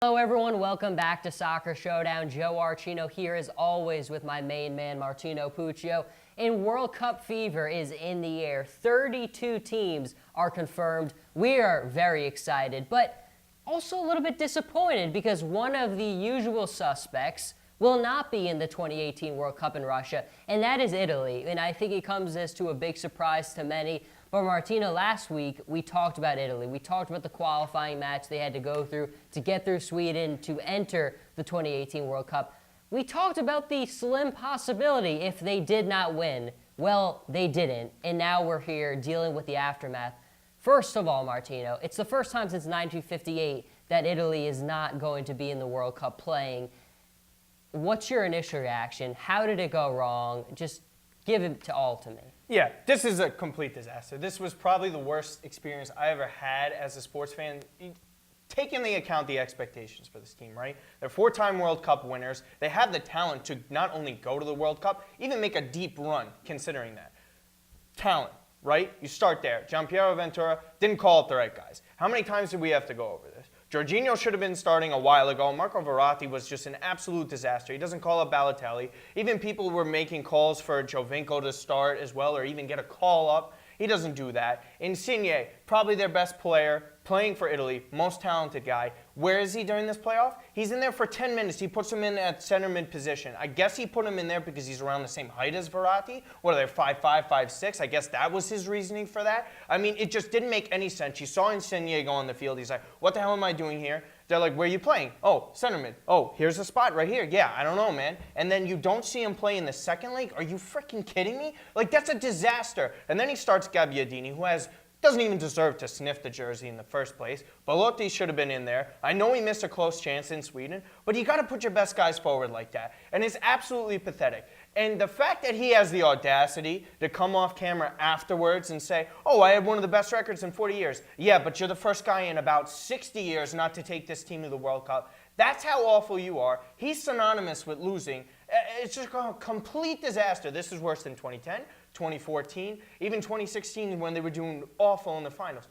Hello everyone, welcome back to Soccer Showdown. Joe Archino here as always with my main man Martino Puccio. And World Cup fever is in the air. 32 teams are confirmed. We are very excited, but also a little bit disappointed because one of the usual suspects will not be in the 2018 World Cup in Russia, and that is Italy. And I think it comes as to a big surprise to many. But Martino, last week we talked about Italy. We talked about the qualifying match they had to go through to get through Sweden to enter the 2018 World Cup. We talked about the slim possibility if they did not win. Well, they didn't, and now we're here dealing with the aftermath. First of all, Martino, it's the first time since 1958 that Italy is not going to be in the World Cup playing. What's your initial reaction? How did it go wrong? Just give it all to me. Yeah, this is a complete disaster. This was probably the worst experience I ever had as a sports fan. Take into account the expectations for this team, right? They're four-time World Cup winners. They have the talent to not only go to the World Cup, even make a deep run, considering that. Talent, right? You start there. Gianpiero Ventura didn't call up the right guys. How many times did we have to go over this? Jorginho should have been starting a while ago. Marco Verratti was just an absolute disaster. He doesn't call up Balotelli. Even people were making calls for Jovinko to start as well, or even get a call up. He doesn't do that. Insigne, probably their best player, playing for Italy, most talented guy. Where is he during this playoff? He's in there for 10 minutes. He puts him in at center mid position. I guess he put him in there because he's around the same height as Verratti. What are they, 5'5", 5'6"? I guess that was his reasoning for that. I mean, it just didn't make any sense. You saw Insigne go on the field. He's like, what the hell am I doing here? They're like, where are you playing? Oh, center mid. Oh, here's a spot right here. Yeah, I don't know, man. And then you don't see him play in the second leg? Are you freaking kidding me? Like, that's a disaster. And then he starts Gabbiadini, who doesn't even deserve to sniff the jersey in the first place. Belotti should have been in there. I know he missed a close chance in Sweden, but you got to put your best guys forward like that. And it's absolutely pathetic. And the fact that he has the audacity to come off camera afterwards and say, oh, I had one of the best records in 40 years. Yeah, but you're the first guy in about 60 years not to take this team to the World Cup. That's how awful you are. He's synonymous with losing. It's just a complete disaster. This is worse than 2010, 2014, even 2016 when they were doing awful in the finals.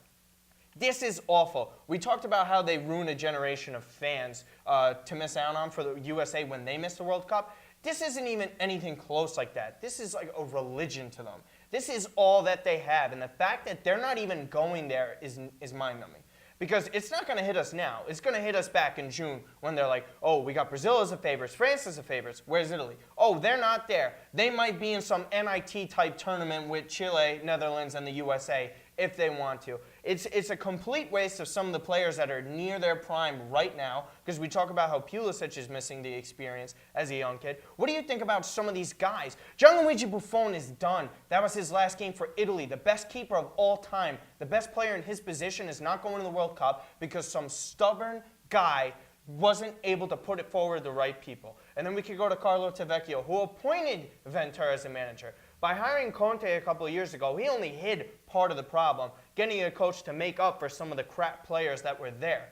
This is awful. We talked about how they ruined a generation of fans to miss out on for the USA when they missed the World Cup. This isn't even anything close like that. This is like a religion to them. This is all that they have. And the fact that they're not even going there is mind-numbing. Because it's not going to hit us now. It's going to hit us back in June when they're like, oh, we got Brazil as a favorites, France as a favorites. Where's Italy? Oh, they're not there. They might be in some NIT-type tournament with Chile, Netherlands, and the USA if they want to. It's a complete waste of some of the players that are near their prime right now, because we talk about how Pulisic is missing the experience as a young kid. What do you think about some of these guys? Gianluigi Buffon is done. That was his last game for Italy, the best keeper of all time. The best player in his position is not going to the World Cup because some stubborn guy wasn't able to put it forward the right people. And then we could go to Carlo Tavecchio, who appointed Ventura as a manager. By hiring Conte a couple of years ago, he only hid part of the problem, getting a coach to make up for some of the crap players that were there.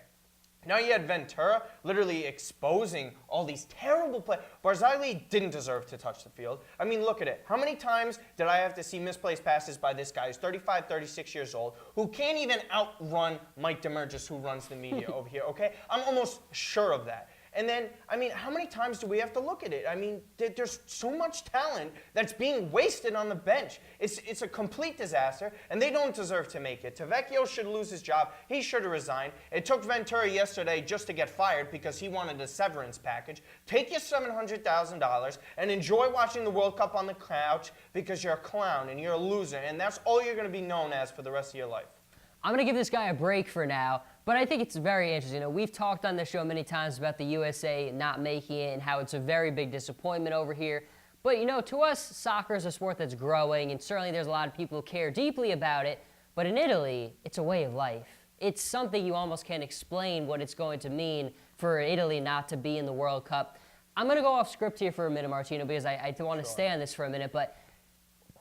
Now you had Ventura literally exposing all these terrible players. Barzagli didn't deserve to touch the field. I mean, look at it. How many times did I have to see misplaced passes by this guy who's 35, 36 years old, who can't even outrun Mike Demergis, who runs the media over here, okay? I'm almost sure of that. And then, I mean, how many times do we have to look at it? I mean, there's so much talent that's being wasted on the bench. It's a complete disaster, and they don't deserve to make it. Tavecchio should lose his job. He should have resigned. It took Ventura yesterday just to get fired because he wanted a severance package. Take your $700,000 and enjoy watching the World Cup on the couch because you're a clown and you're a loser, and that's all you're going to be known as for the rest of your life. I'm going to give this guy a break for now, but I think it's very interesting. You know, we've talked on this show many times about the USA not making it and how it's a very big disappointment over here. But, you know, to us, soccer is a sport that's growing, and certainly there's a lot of people who care deeply about it. But in Italy, it's a way of life. It's something you almost can't explain what it's going to mean for Italy not to be in the World Cup. I'm going to go off script here for a minute, Martino, because I want to stay on this for a minute, but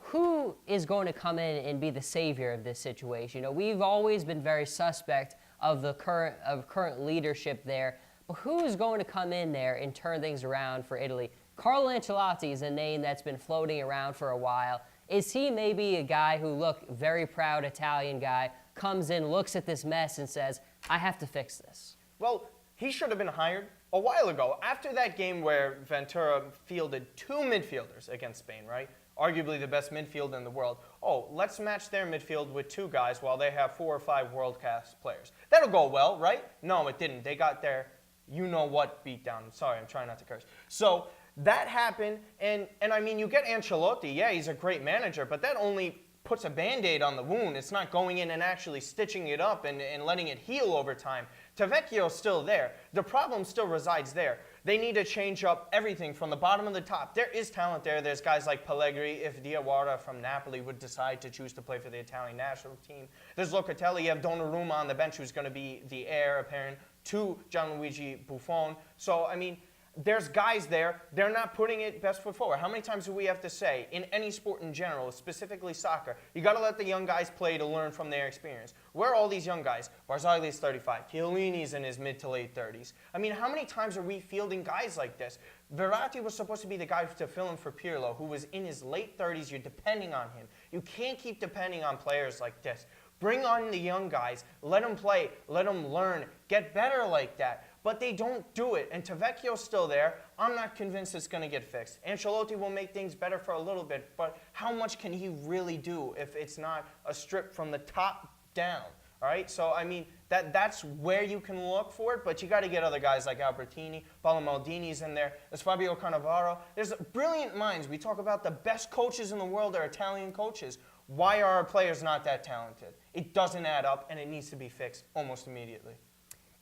who is going to come in and be the savior of this situation? You know, we've always been very suspect of the current leadership there, but who is going to come in there and turn things around for Italy? Carlo Ancelotti is a name that's been floating around for a while. Is he maybe a guy who, look, very proud Italian guy, comes in, looks at this mess and says, I have to fix this? Well, he should have been hired a while ago. After that game where Ventura fielded 2 midfielders against Spain, right? Arguably the best midfield in the world. Oh, let's match their midfield with 2 guys while they have 4 or 5 world-class players. That'll go well, right? No, it didn't. They got their you-know-what beat down. Sorry, I'm trying not to curse. So that happened, and I mean, you get Ancelotti. Yeah, he's a great manager, but that only puts a Band-Aid on the wound. It's not going in and actually stitching it up and letting it heal over time. Tavecchio's still there. The problem still resides there. They need to change up everything from the bottom to the top. There is talent there. There's guys like Pellegrini, if Diawara from Napoli would decide to choose to play for the Italian national team. There's Locatelli. You have Donnarumma on the bench who's going to be the heir apparent to Gianluigi Buffon. So, I mean, there's guys there. They're not putting it best foot forward. How many times do we have to say, in any sport in general, specifically soccer, you got to let the young guys play to learn from their experience? Where are all these young guys? Barzagli's 35. Chiellini's in his mid to late 30s. I mean, how many times are we fielding guys like this? Verratti was supposed to be the guy to fill in for Pirlo, who was in his late 30s. You're depending on him. You can't keep depending on players like this. Bring on the young guys. Let them play. Let them learn. Get better like that. But they don't do it. And Tavecchio's still there. I'm not convinced it's going to get fixed. Ancelotti will make things better for a little bit, but how much can he really do if it's not a strip from the top down? All right? So, I mean, that's where you can look for it, but you got to get other guys like Albertini, Paolo Maldini's in there. There's Fabio Cannavaro. There's brilliant minds. We talk about the best coaches in the world are Italian coaches. Why are our players not that talented? It doesn't add up, and it needs to be fixed almost immediately.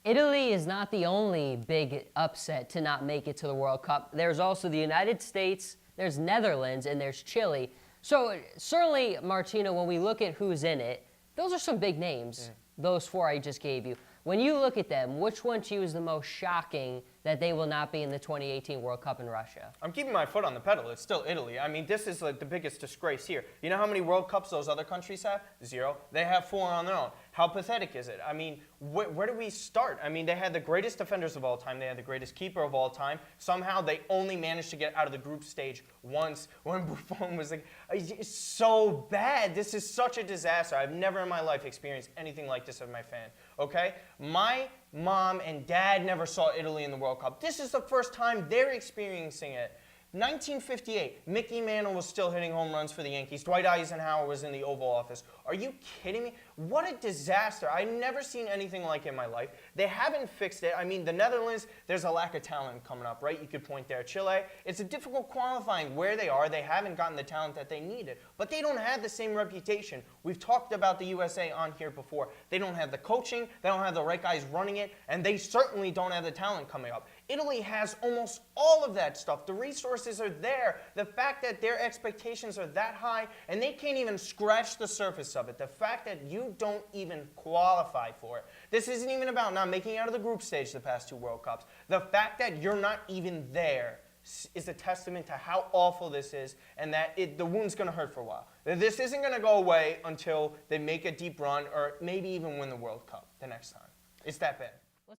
Italy is not the only big upset to not make it to the World Cup. There's also the United States, there's Netherlands, and there's Chile. So certainly, Martino, when we look at who's in it, those are some big names, those 4 I just gave you. When you look at them, which one to you is the most shocking that they will not be in the 2018 World Cup in Russia? I'm keeping my foot on the pedal. It's still Italy. I mean, this is like the biggest disgrace here. You know how many World Cups those other countries have? 0. They have 4 on their own. How pathetic is it? I mean, where do we start? I mean, they had the greatest defenders of all time. They had the greatest keeper of all time. Somehow they only managed to get out of the group stage once when Buffon was like, it's so bad. This is such a disaster. I've never in my life experienced anything like this as my fan. Okay? My mom and dad never saw Italy in the World Cup. This is the first time they're experiencing it. 1958, Mickey Mantle was still hitting home runs for the Yankees. Dwight Eisenhower was in the Oval Office. Are you kidding me? What a disaster. I've never seen anything like it in my life. They haven't fixed it. I mean, the Netherlands, there's a lack of talent coming up, right? You could point there. Chile, it's a difficult qualifying where they are. They haven't gotten the talent that they needed. But they don't have the same reputation. We've talked about the USA on here before. They don't have the coaching. They don't have the right guys running it. And they certainly don't have the talent coming up. Italy has almost all of that stuff. The resources are there. The fact that their expectations are that high and they can't even scratch the surface of it. The fact that you don't even qualify for it. This isn't even about not making it out of the group stage the past 2 World Cups. The fact that you're not even there is a testament to how awful this is and that the wound's going to hurt for a while. This isn't going to go away until they make a deep run or maybe even win the World Cup the next time. It's that bad.